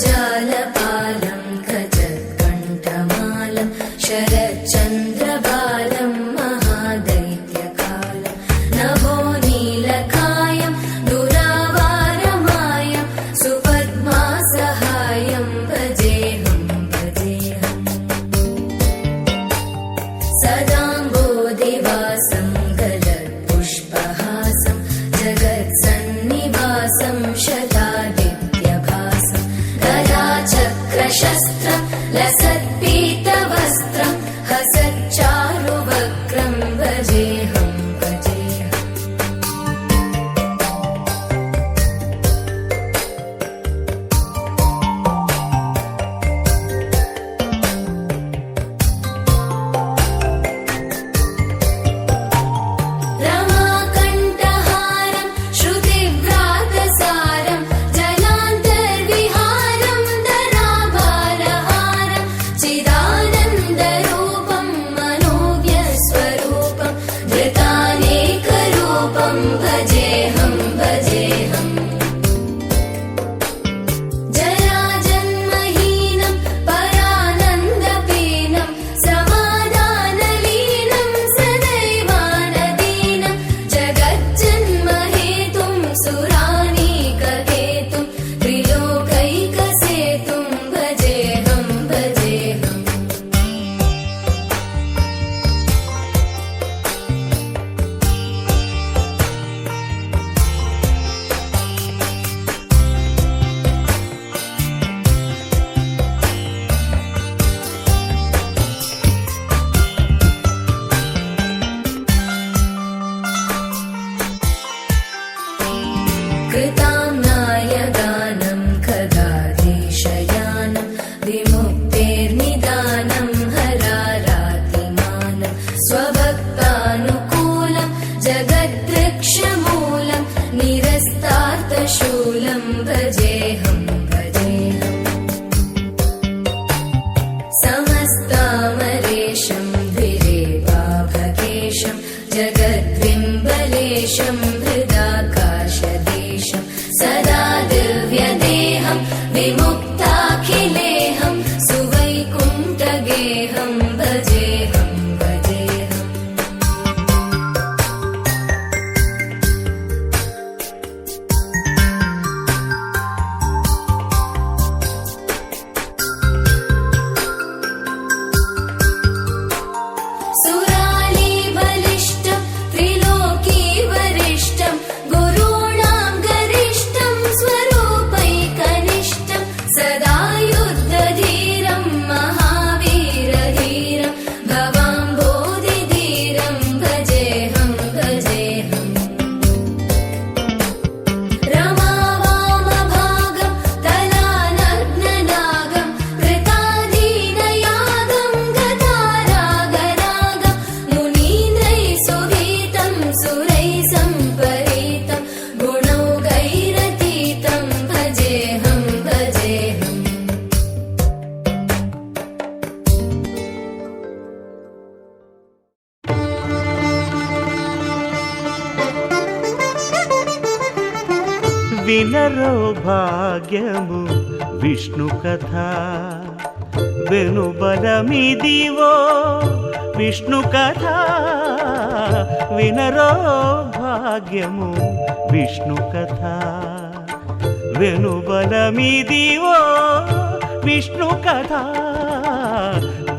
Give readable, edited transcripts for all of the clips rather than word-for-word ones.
जगज्जालपालं खजत्कण्ठमालं शरच्चन्द्रबालं महादैत्यकालं नभोनीलकायं दुरावारमायं सुपद्मासहायं भजेऽहं सदाम्बोधिवासं गलत्पुष्पहासं जगत्सन्निवासं शतादित्यभासं गदाचक्रशस्त्रं लसत्पीतवस्त्रं हसच्चारुवक्त्रं भजेऽहं रमाकण्ठहारं श्रुतिव्रातसारं जलान्तर्विहारं धराभारहारं चिदानन्दरूपं मनोज्ञस्वरूपं धृतानेकरूपं भजेऽहं जराजन्महीनं परानन्दपीनं समाधानलीनं सदैवानदीनं जगज्जन्महेतुं सुरानीकहेतुं त्रिलोकैकसेतुं भजेऽहं कृताम्नायगानं खगाधीशयानं विमुक्तेर्निदानं हरारातिमानं स्वभक्तानुकूलं जगद्वृक्षमूलं निरस्तार्थशूलं भजेऽहं समस्तामरेशं द्विरेवाभकेशं जगद्विम्बलेशं हृदाकाशदेशं सदा दिव्यदेहं विमुक्ताखिलेहं सुवैकुण्ठगेहं भजेऽहं सुरालीबलिष्ठं त्रिलोकीवरिष्ठं गुरूणां गरिष्ठं स्वरूपैकनिष्ठं सदा युद्धधीरं महावीरधीरं भवाम्बोधिधीरं भजेऽहं रमावामभागं तलानग्ननागं कृताधीनयागं गतारागरागं मुनीन्द्रैः सुगीतं सुरैः सम्परीतं गुणौघैरतीतं भजेऽहं వినరో భాగ్యము విష్ణు కథ వెనుబలమిదివో విష్ణు కథ వినరో భాగ్యము విష్ణు కథ వెనుబలమిదివో విష్ణు కథ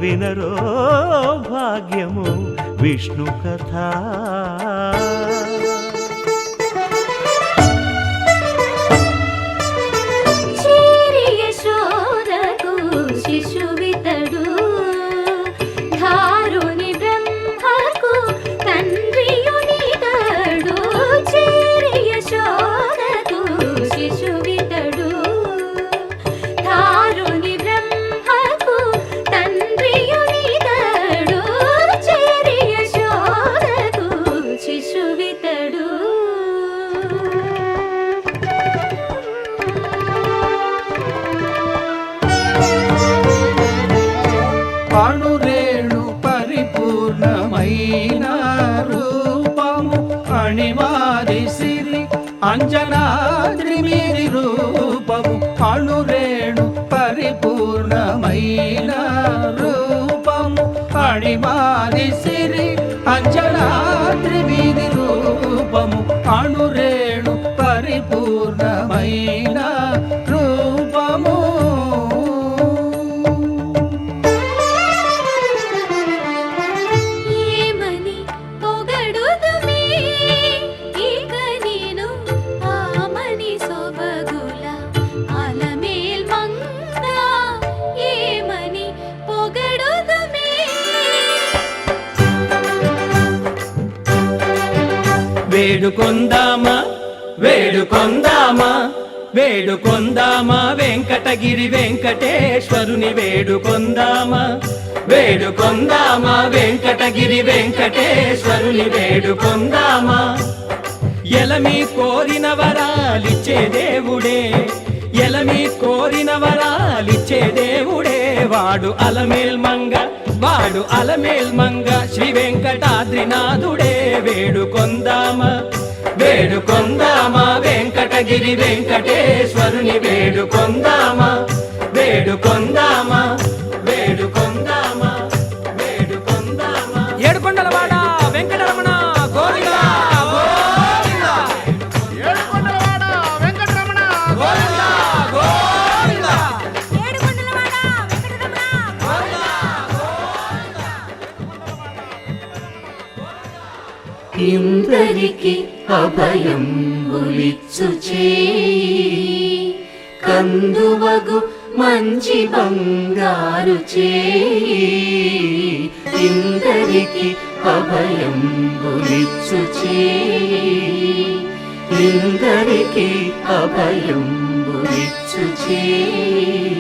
వినరో భాగ్యము విష్ణు కథ శిశువితడు ధారుని బ్రహ్మకు తండ్రియునితడు చేరియ శోధకు శిశువితడు ధారు అంజనాద్రి మీది రూపము అణురేణు పరిపూర్ణమైన రూపము అణిమాది సిరి అంజనాద్రి మీది రూపము అణురేణు పరిపూర్ణమైన రూపము ఏమని పొగడుదుమే ఇక నేను ఆమని సొబగుల అలమేల్ మంగ ఏమని పొగడుదుమే వేడుకొందామా వేడుకొందామా వేడుకొందామా వెంకటగిరి వెంకటేశ్వరుని వేడుకొందామా వేడుకొందామా వెంకటగిరి వెంకటేశ్వరుని వేడుకొందామా ఎలమి కోరిన వరాలిచ్చే దేవుడే ఎలమి కోరిన వరాలిచ్చే దేవుడే వాడు అలమేల్ మంగ శ్రీ వెంకటాద్రినాథుడే వేడుకొందామా వేడుకొందామా వెంకటగిరి వెంకటేశ్వరుని వేడుకొందామా వేడుకొందామా వేడుకొందామా వేడుకొందామా ఏడుకొండలవాడ వెంకటరమణ గోవిందా గోవిందా ఏడుకొండలవాడ వెంకటరమణ గోవిందా గోవిందా ఏడుకొండలవాడ వెంకటరమణ గోవిందా ఇందరికి అభయంబులిచ్చు చేయి కందువగు మంచి బంగారు చేయి ఇందరికి అభయంబులిచ్చు చేయి ఇందరికి అభయంబులిచ్చు చేయి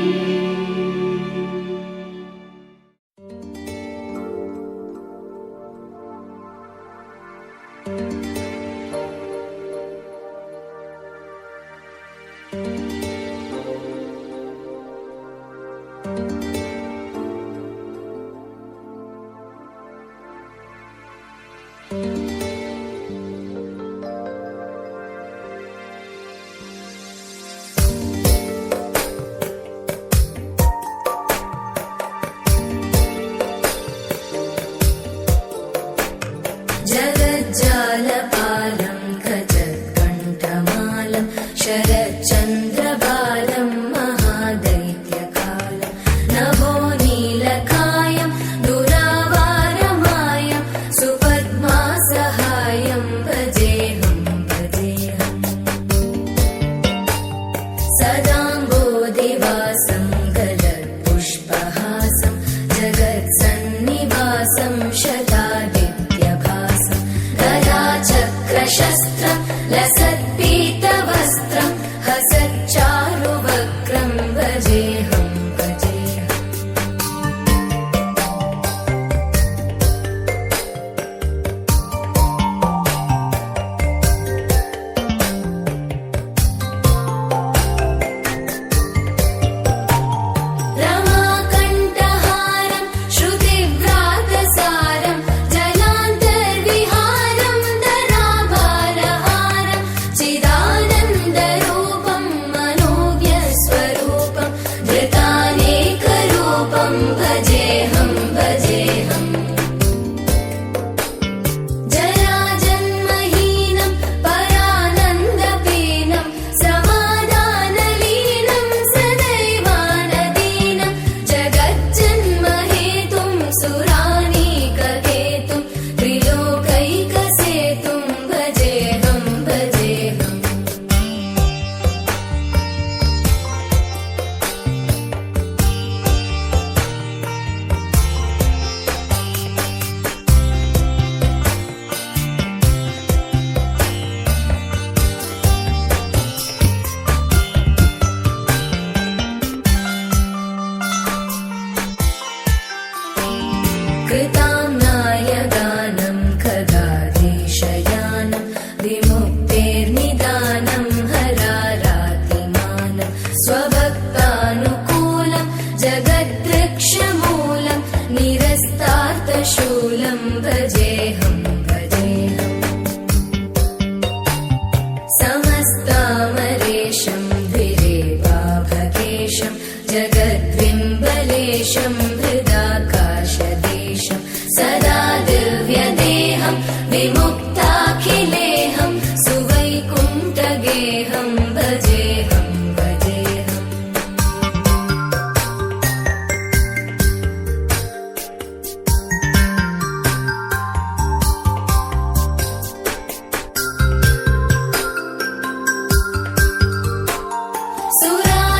हस्तामरेशं धिरेवाभकेशं जगद्बिम्बलेशं हृदाकाशदेशं सदा दिव्यदेहं विमुक्ताखिलेहं सुवैकुण्ठगेहं भजेऽहं भजेऽहम्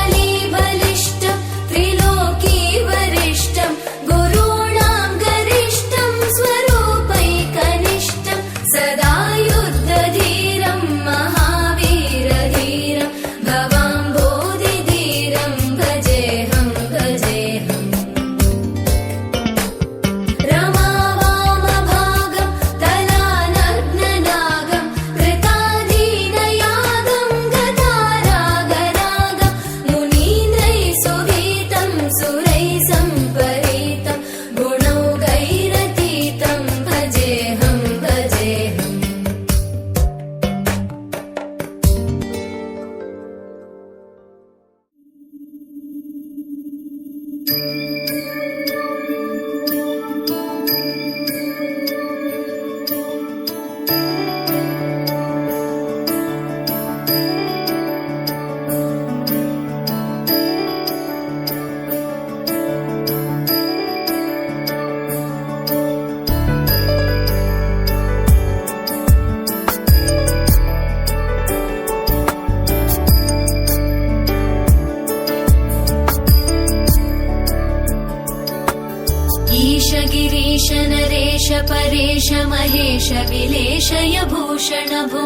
सुरालीबलिष्ठं त्रिलोकीवरिष्ठं गुरूणां गरिष्ठं स्वरूपैकनिष्ठं सदा युद्धधीरं महावीरधीरं भवाम्बोधिधीरं भजेऽहं भजेऽहम् रमावामभागं तलानग्ननागं कृताधीनयागं गतारागरागं मुनीन्द्रैः सुभीतं सुरैः सम्परीतं गुणौघैरतीतं भजेऽहं भजेऽहम् ईश गिरीश नरेश परेश महेश विलेशय भूषण भो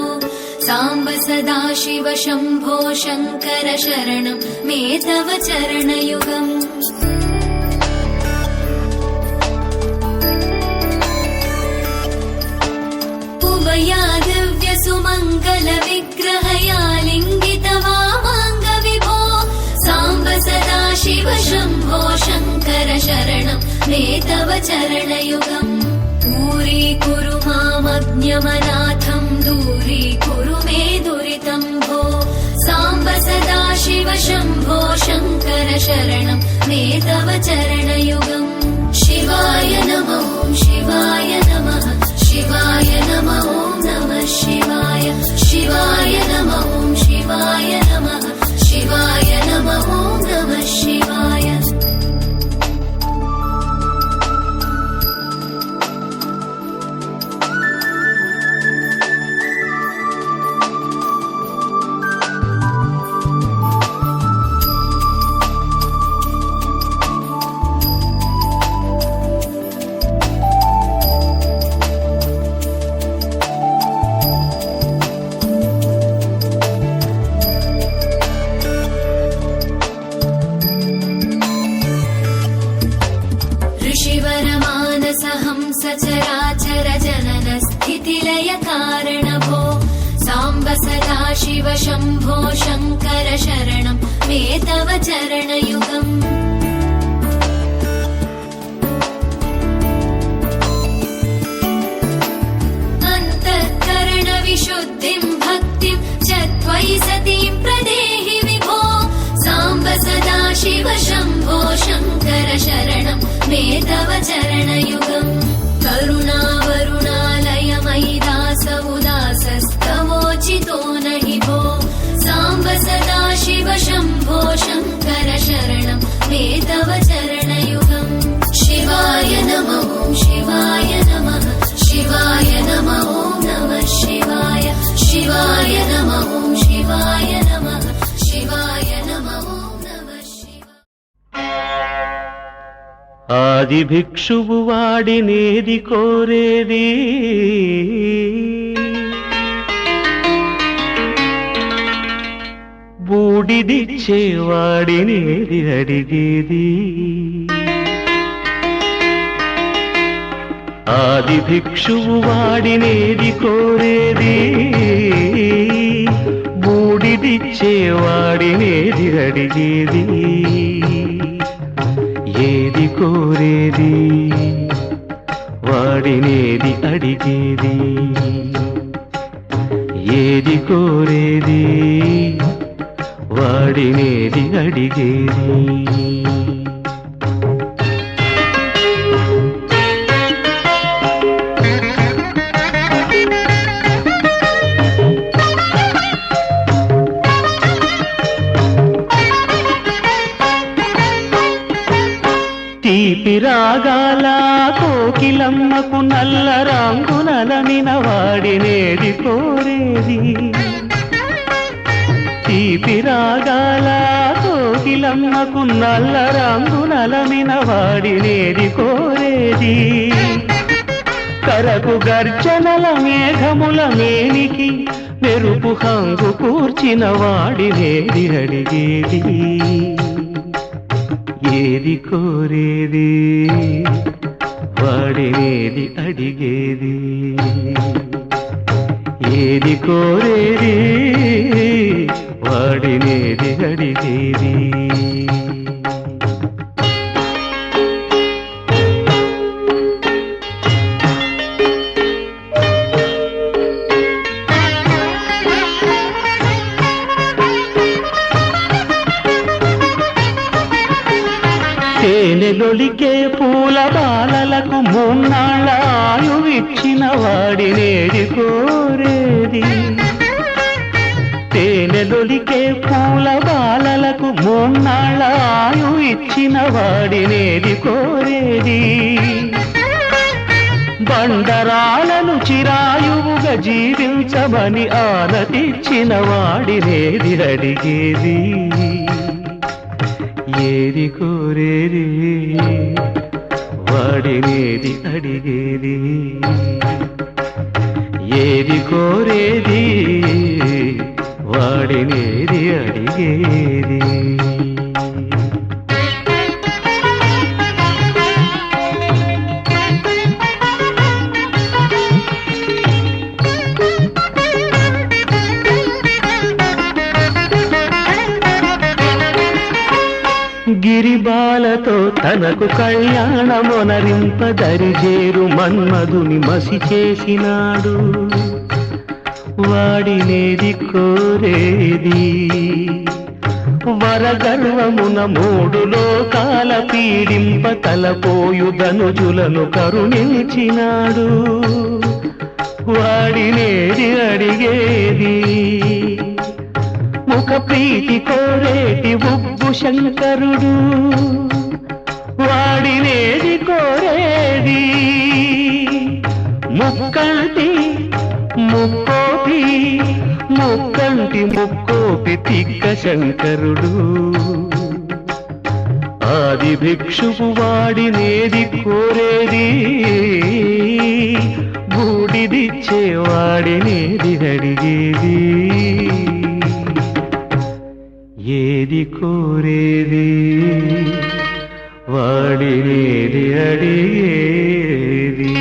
साम्ब सदा शिव शम्भो शङ्कर शरणं मे तव चरणयुगम् उमया दिव्य सुमङ्गल विग्रहया लिङ्गित वामाङ्ग विभो साम्ब सदा शिव शम्भो शङ्कर शरणं मे तव चरणयुगम् दूरीकुरु मामज्ञमनाथं दूरीकुरु मे दुरितं भो साम्ब सदा शिव शम्भो शङ्कर शरणं मे तव चरणयुगम् शिवाय नमः शिवाय नमः शिवाय नमः नमः शिवाय शिवाय नमः शिवाय नमः शिवाय नमः नमः शिवाय ऋषिवरमानसहंस चराचर जनन स्थितिलय कारण भो साम्ब सदा शिव शम्भो शङ्कर शरणं मे तव चरणयुगम् अन्तःकरणविशुद्धिं भक्तिं च त्वयि सतीं प्रदेहि विभो साम्ब सदा शिव शम्भो शङ्कर शरणं मे तव चरणयुगम् करुणावरुणालयमयि दास उदासस्तवोचितो न हि भो साम्ब सदा शिव शम्भो शङ्कर शरणं मे तव चरणयुगम् शिवाय नमः शिवाय नमः शिवाय नमः नमः शिवाय शिवाय नमः शिवाय नमः शिवाय नमः नमः शिवाय ఆది భిక్షువు వాడినేది కోరేది బూడిదిచ్చేవాడినేది అడిగేది ఆది భిక్షువు వాడినేది కోరేది బూడిదిచ్చేవాడినేది అడిగేది ఏది కోరేది వాడినేది అడిగేది ఏది కోరేది వాడినేది అడిగేది. తీపి రాగాల కోకిలమ్మకు నల్ల రంగునలమిన వాడినేది కోరేది. తీపి రాగాల కోకిలమ్మకు నల్ల రంగునలమిన వాడినేది కోరేది. కరకు గర్జనల మేఘముల మేనికి మెరుపు హంగు కూర్చిన వాడినేది అడిగేది. ఏది కోరేది వాడినేది అడిగేది. ఏది కోరేది వాడినేది అడిగేది. తేనెలొలికే పూల బాలలకు మూన్నాళ్ళ ఆయువిచ్చిన వాడినేది కోరేది. తేనెలొలికే పూల బాలలకు మూన్నాళ్ళ ఆయువిచ్చిన వాడినేది కోరేది. బండరాలను చిరాయువుగా జీవించమని ఆనతిచ్చిన వాడినేది అడిగేది. ఏది కోరేది వాడినేది అడిగేది. ఏది కోరేది వాడినేది అడిగేది. గిరిబాలతో తనకు కళ్యాణమొనరింపదరిజేరు మన్మధుని మసి చేసినాడు. వాడినేది కోరేది. వరగర్వమున మూడు లోకాల పీడింప తలపోయు ధనుజులను కరుణించినాడు. వాడినేది అడిగేది. ముఖ ప్రీతి కోరేటి ఉబ్బు శంకరుడు. వాడినేది కోరేది. ముక్కంటి ముక్కోపి ముక్కంటి ముక్కోపి తిక్క శంకరుడు. ఆది భిక్షువు వాడినేది కోరేది. బూడిదిచ్చే వాడినేది అడిగేది. ఏది కోరేది వాడినేది అడిగేది.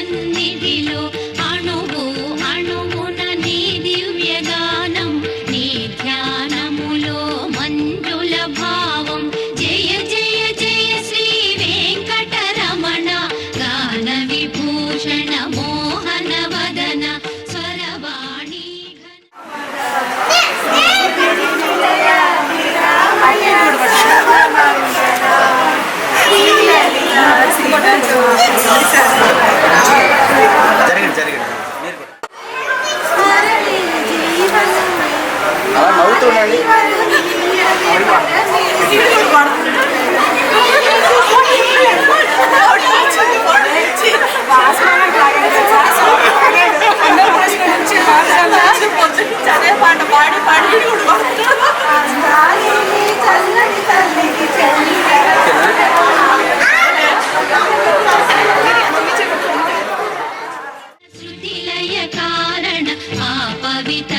సన్నిధిలో అణువు అణువున నీ దివ్యగానం నీ ధ్యానములో మంజుల భావం జయ జయ జయ శ్రీ వెంకటరమణ గాన విభూషణ మోహన వదన స్వరవాణి జరగండి మీరు కూడా అలా నవ్వుతూ ఉండండి. శృతిలయ కారణ ఆ పవిత్ర